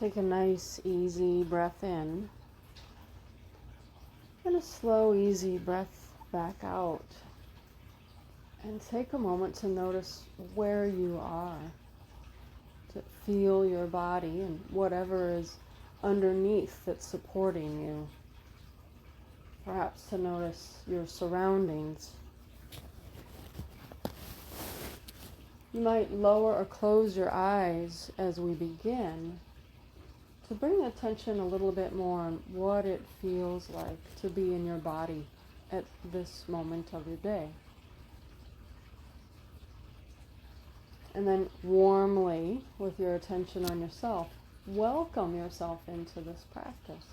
Take a nice, easy breath in, and a slow, easy breath back out. And take a moment to notice where you are, to feel your body and whatever is underneath that's supporting you. Perhaps to notice your surroundings. You might lower or close your eyes as we begin to bring attention a little bit more on what it feels like to be in your body at this moment of your day. And then warmly, with your attention on yourself, welcome yourself into this practice.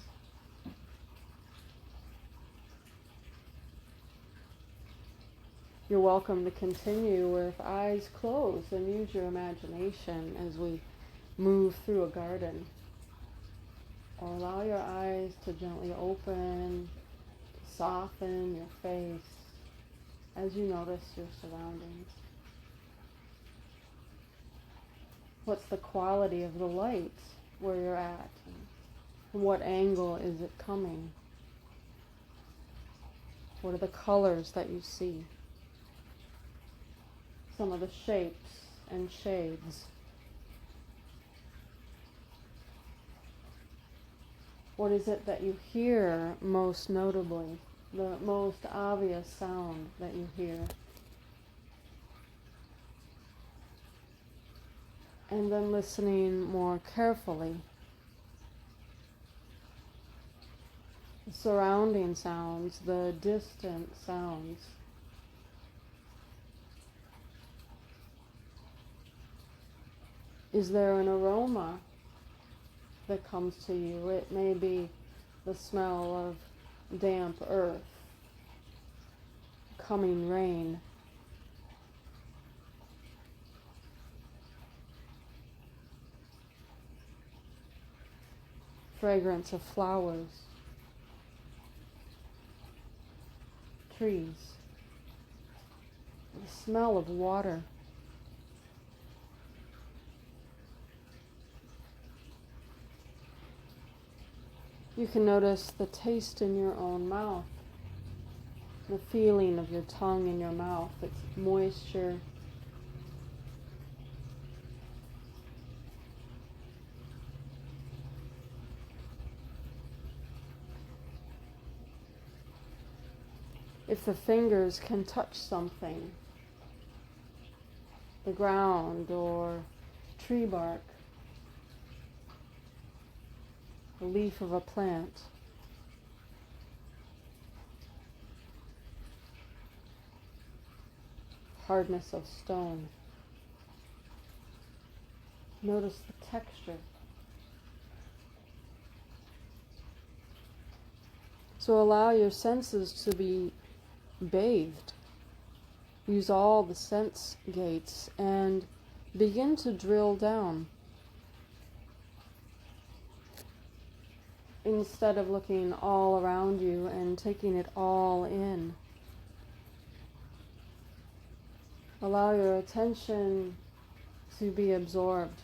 You're welcome to continue with eyes closed and use your imagination as we move through a garden. Or allow your eyes to gently open, soften your face as you notice your surroundings. What's the quality of the light where you're at? From what angle is it coming? What are the colors that you see? Some of the shapes and shades. What is it that you hear most notably? The most obvious sound that you hear? And then listening more carefully. The surrounding sounds, the distant sounds. Is there an aroma that comes to you? It may be the smell of damp earth, coming rain. Fragrance of flowers, trees, the smell of water. You can notice the taste in your own mouth, the feeling of your tongue in your mouth, its moisture. If the fingers can touch something, the ground or tree bark, the leaf of a plant, hardness of stone. Notice the texture. So allow your senses to be bathed. Use all the sense gates and begin to drill down. Instead of looking all around you and taking it all in, allow your attention to be absorbed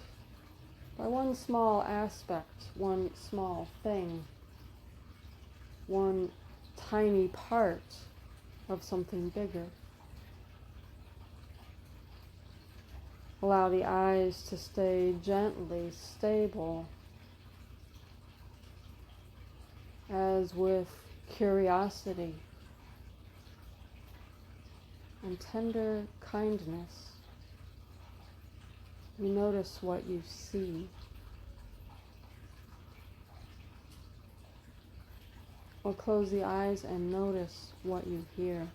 by one small aspect, one small thing, one tiny part of something bigger. Allow the eyes to stay gently stable, as with curiosity and tender kindness, you notice what you see. Or close the eyes and notice what you hear.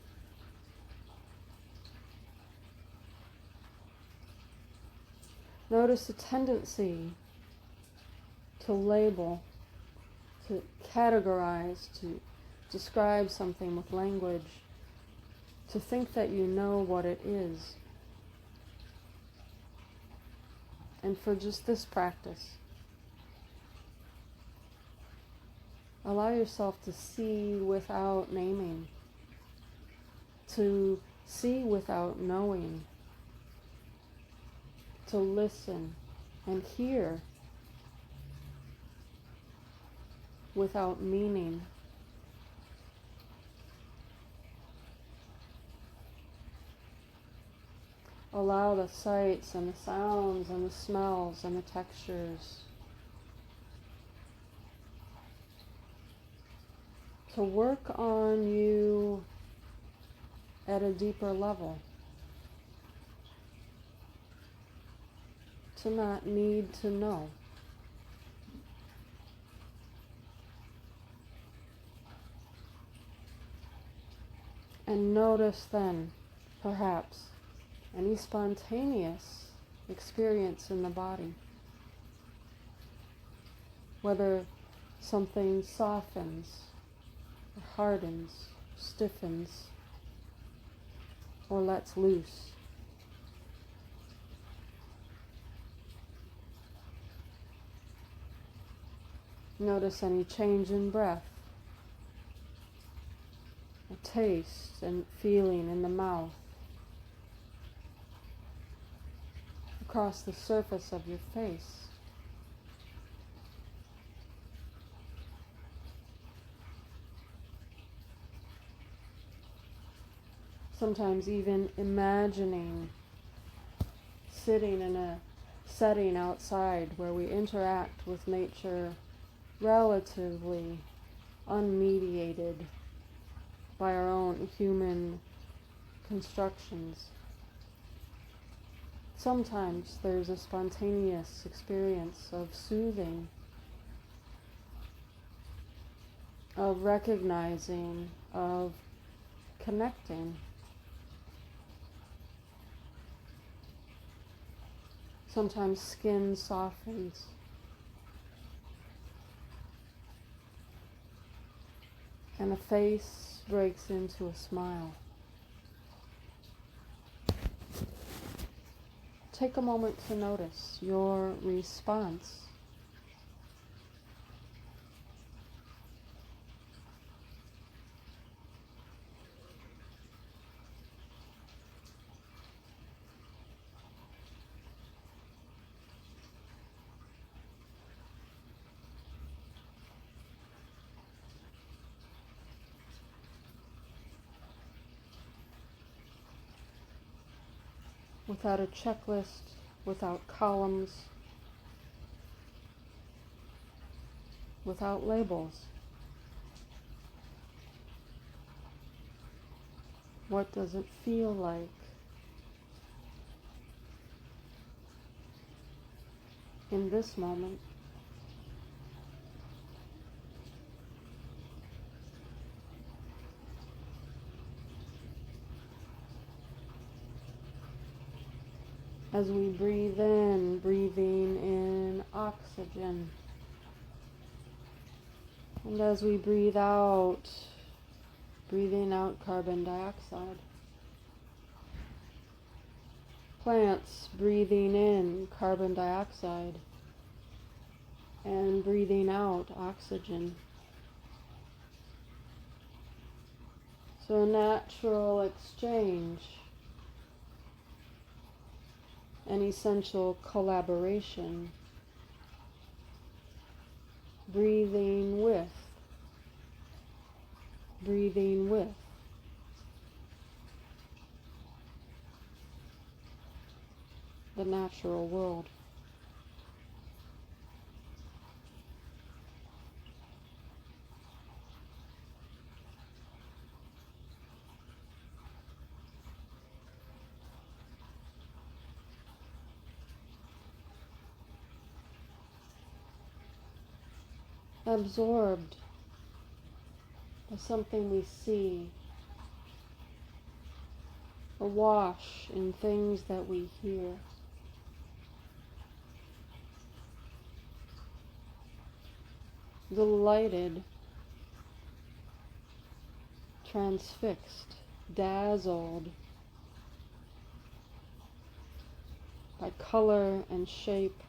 Notice the tendency to label, to categorize, to describe something with language, to think that you know what it is. And for just this practice, allow yourself to see without naming, to see without knowing, to listen and hear without meaning. Allow the sights and the sounds and the smells and the textures to work on you at a deeper level. To not need to know. And notice then, perhaps, any spontaneous experience in the body. Whether something softens, or hardens, stiffens, or lets loose. Notice any change in breath, a taste and feeling in the mouth, across the surface of your face. Sometimes even imagining sitting in a setting outside where we interact with nature relatively unmediated by our own human constructions. Sometimes there's a spontaneous experience of soothing, of recognizing, of connecting. Sometimes skin softens. And a face breaks into a smile. Take a moment to notice your response. Without a checklist, without columns, without labels. What does it feel like in this moment? As we breathe in, breathing in oxygen. And as we breathe out, breathing out carbon dioxide. Plants breathing in carbon dioxide and breathing out oxygen. So a natural exchange, an essential collaboration, breathing with the natural world. Absorbed by something we see, awash in things that we hear. Delighted, transfixed, dazzled by color and shape,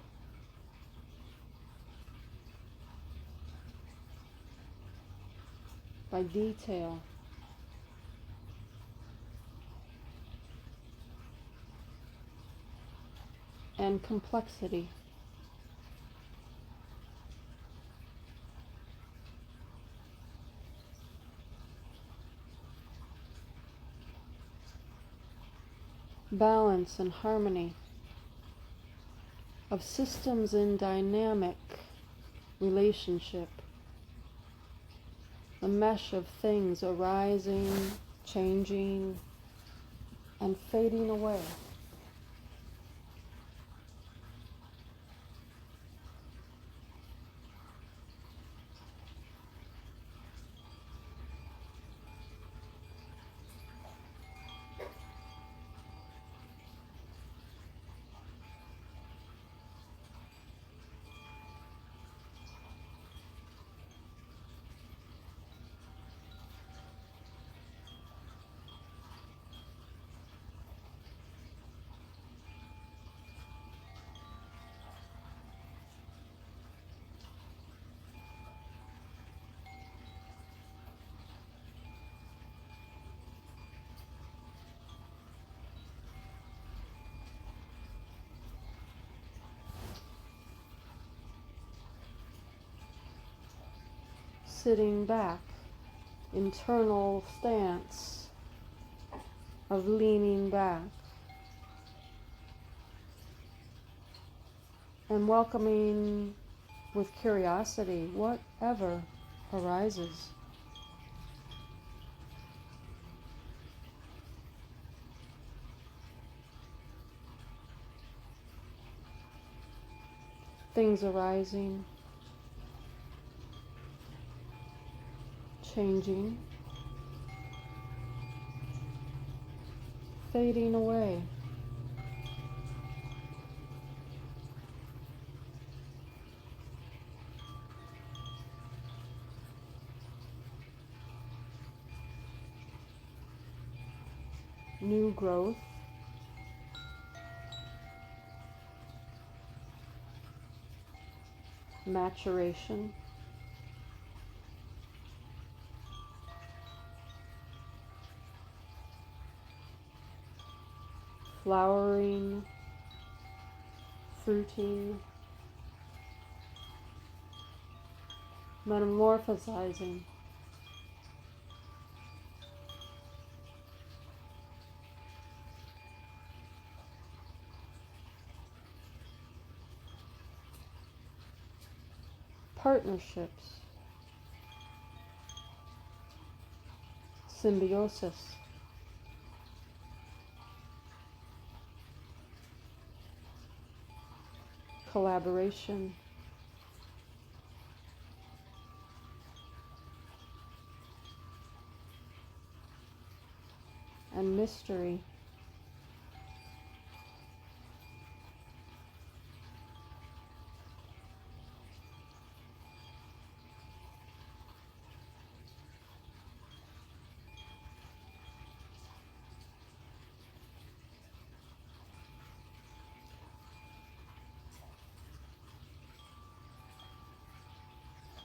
by detail, and complexity. balance and harmony, of systems in dynamic relationship, the mesh of things arising, changing, and fading away. Sitting back, internal stance of leaning back, and welcoming with curiosity whatever arises. Things arising, changing, fading away. New growth, maturation, flowering, fruiting, metamorphosizing. Partnerships, symbiosis, collaboration, and mystery.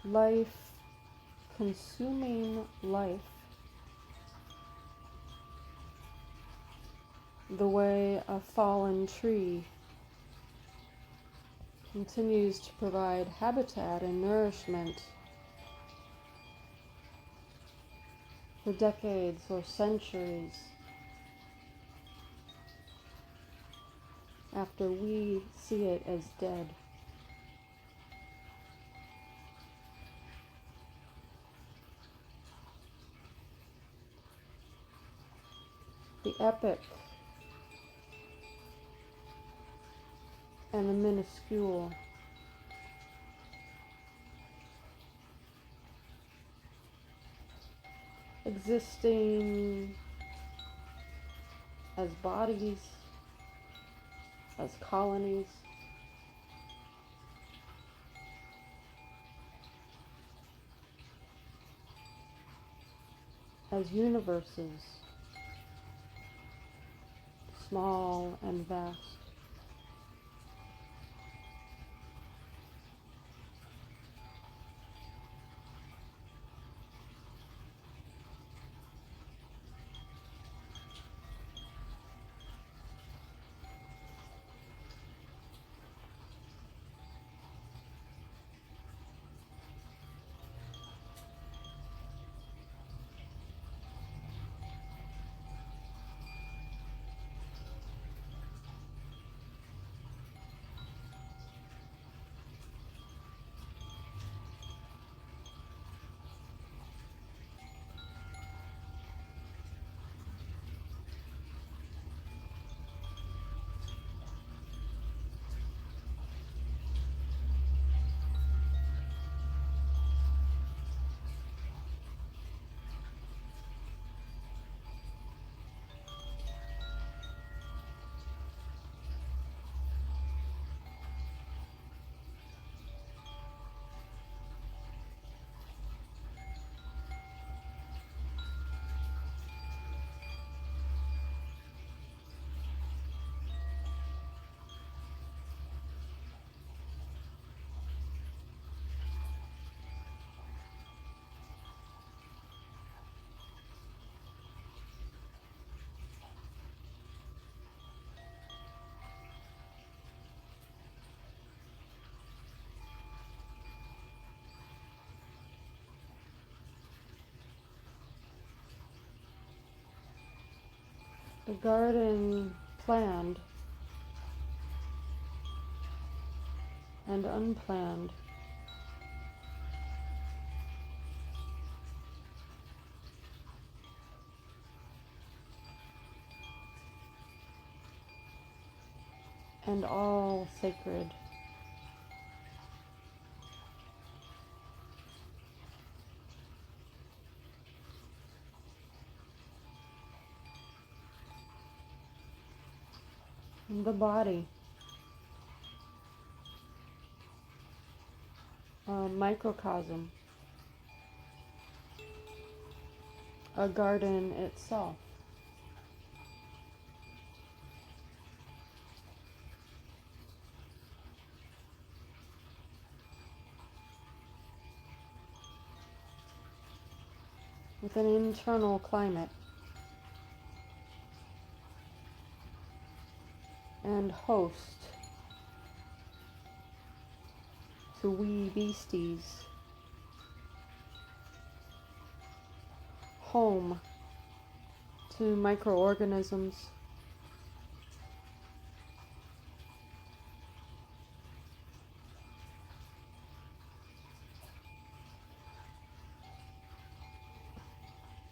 Life consuming life, the way a fallen tree continues to provide habitat and nourishment for decades or centuries after we see it as dead. The epic and the minuscule. Existing as bodies, as colonies, as universes, small and vast. A garden planned and unplanned. And all sacred. And the body, a microcosm, a garden itself. With an internal climate and host to wee beasties, home to microorganisms,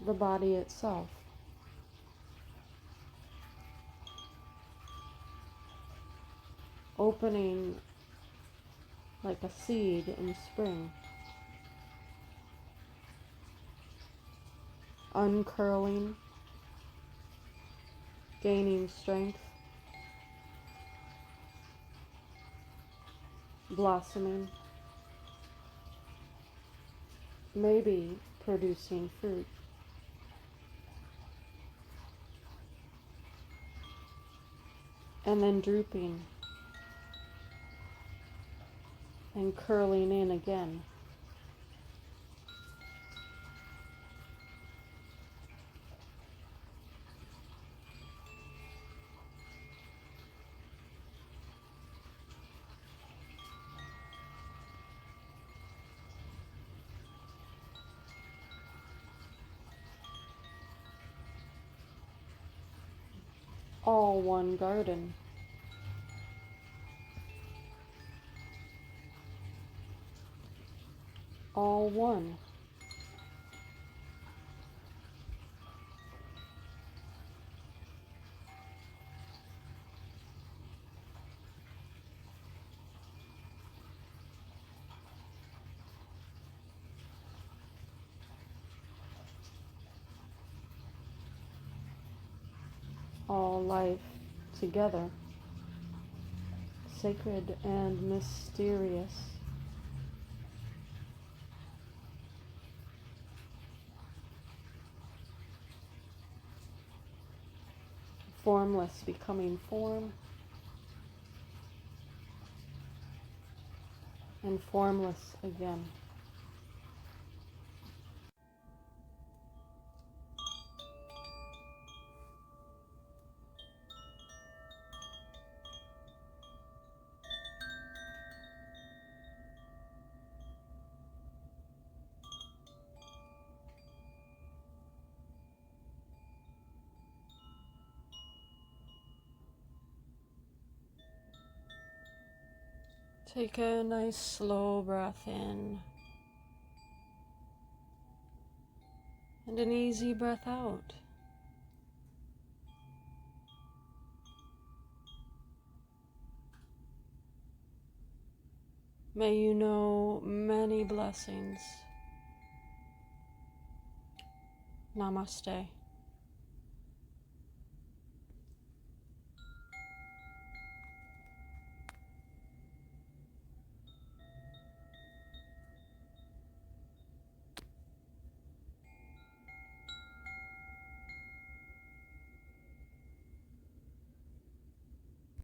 the body itself. Opening like a seed in spring, uncurling, gaining strength, blossoming, maybe producing fruit. And then drooping and curling in again. All one garden. All one. All life together, sacred and mysterious. Formless becoming form, and formless again. Take a nice slow breath in and an easy breath out. May you know many blessings. Namaste.